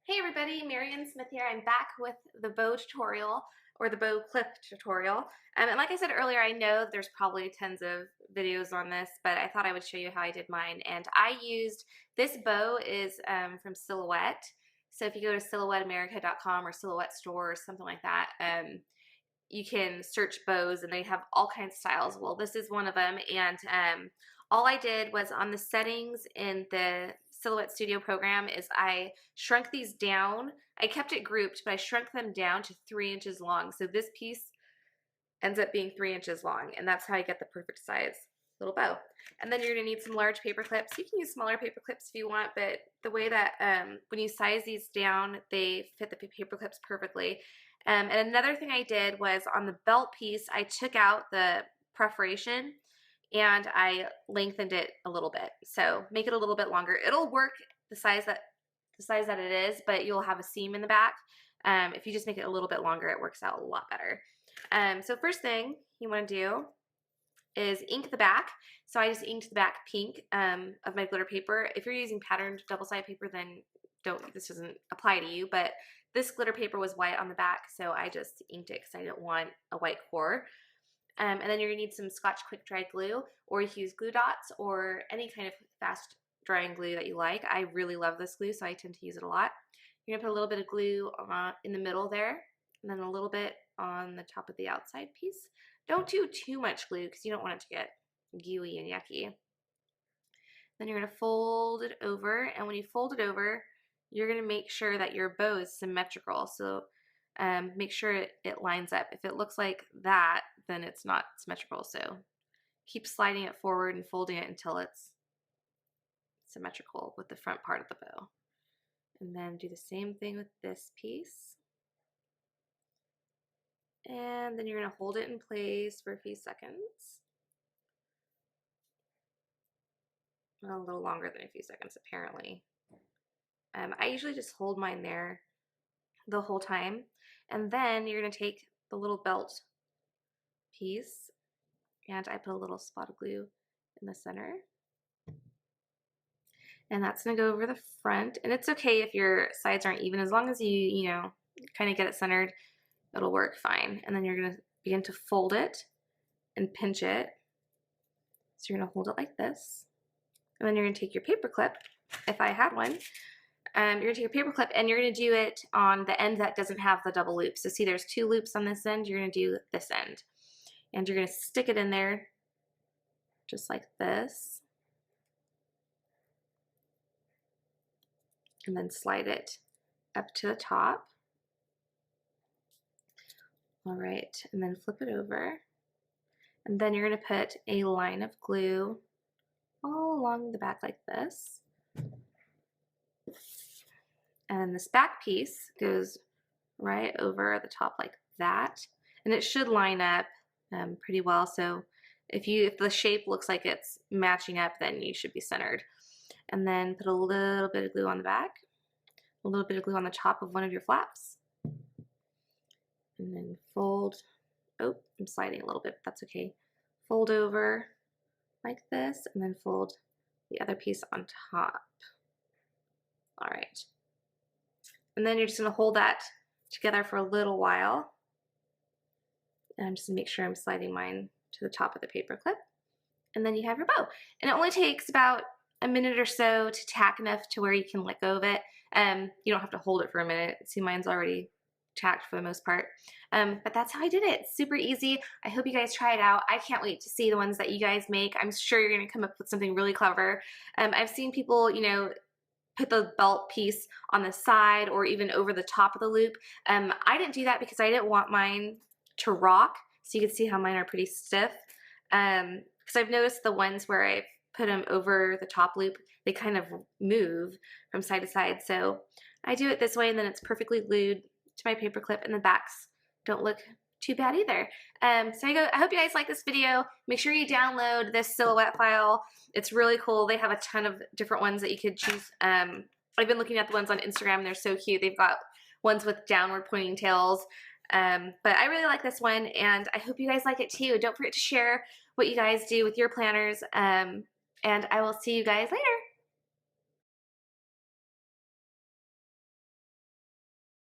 Hey everybody, Marian Smith here. I'm back with the bow tutorial or the bow clip tutorial. And like I said earlier, I know there's probably tons of videos on this, but I thought I would show you how I did mine. And I used, this bow is from Silhouette. So if you go to silhouetteamerica.com or Silhouette Store or something like that, you can search bows and they have all kinds of styles. Well, this is one of them. And all I did was on the settings in the Silhouette Studio program is I shrunk these down. I kept it grouped, but I shrunk them down to 3 inches long. So this piece ends up being 3 inches long, and that's how I get the perfect size little bow. And then you're gonna need some large paper clips. You can use smaller paper clips if you want, but the way that when you size these down, they fit the paper clips perfectly. And another thing I did was on the belt piece, I took out the perforation and I lengthened it a little bit. So make it a little bit longer. It'll work the size that it is, but you'll have a seam in the back. If you just make it a little bit longer, it works out a lot better. So first thing you want to do is ink the back. So I just inked the back pink of my glitter paper. If you're using patterned double-sided paper, then this doesn't apply to you, but this glitter paper was white on the back, so I just inked it because I didn't want a white core. And then you're going to need some Scotch Quick Dry glue, or you can use glue dots or any kind of fast drying glue that you like. I really love this glue, so I tend to use it a lot. You're going to put a little bit of glue in the middle there, and then a little bit on the top of the outside piece. Don't do too much glue because you don't want it to get gooey and yucky. Then you're going to fold it over, and when you fold it over, you're going to make sure that your bow is symmetrical. So make sure it lines up. If it looks like that, then it's not symmetrical. So keep sliding it forward and folding it until it's symmetrical with the front part of the bow. And then do the same thing with this piece. And then you're going to hold it in place for a few seconds. Well, a little longer than a few seconds, apparently. I usually just hold mine there the whole time. And then you're going to take the little belt piece, and I put a little spot of glue in the center. And that's going to go over the front. And it's okay if your sides aren't even. As long as you kind of get it centered, it'll work fine. And then you're going to begin to fold it and pinch it. So you're going to hold it like this. And then you're going to take your paper clip, if I had one. You're going to take your paper clip and you're going to do it on the end that doesn't have the double loop. So see, there's 2 loops on this end. You're going to do this end. And you're going to stick it in there just like this. And then slide it up to the top. All right, and then flip it over. And then you're going to put a line of glue all along the back like this. And this back piece goes right over the top like that. And it should line up pretty well. So if the shape looks like it's matching up, then you should be centered. And then put a little bit of glue on the back, a little bit of glue on the top of one of your flaps. And then fold. Oh, I'm sliding a little bit, but that's okay. Fold over like this, and then fold the other piece on top. All right. And then you're just going to hold that together for a little while. And I'm just going to make sure I'm sliding mine to the top of the paper clip. And then you have your bow. And it only takes about a minute or so to tack enough to where you can let go of it. You don't have to hold it for a minute. See, mine's already tacked for the most part. But that's how I did it. It's super easy. I hope you guys try it out. I can't wait to see the ones that you guys make. I'm sure you're going to come up with something really clever. I've seen people, put the belt piece on the side or even over the top of the loop. I didn't do that because I didn't want mine to rock. So you can see how mine are pretty stiff. Because I've noticed the ones where I've put them over the top loop, they kind of move from side to side. So I do it this way, and then it's perfectly glued to my paper clip, and the backs don't look too bad either. So I hope you guys like this video. Make sure you download this Silhouette file. It's really cool. They have a ton of different ones that you could choose. I've been looking at the ones on Instagram. They're so cute. They've got ones with downward pointing tails. But I really like this one, and I hope you guys like it too. Don't forget to share what you guys do with your planners, and I will see you guys later.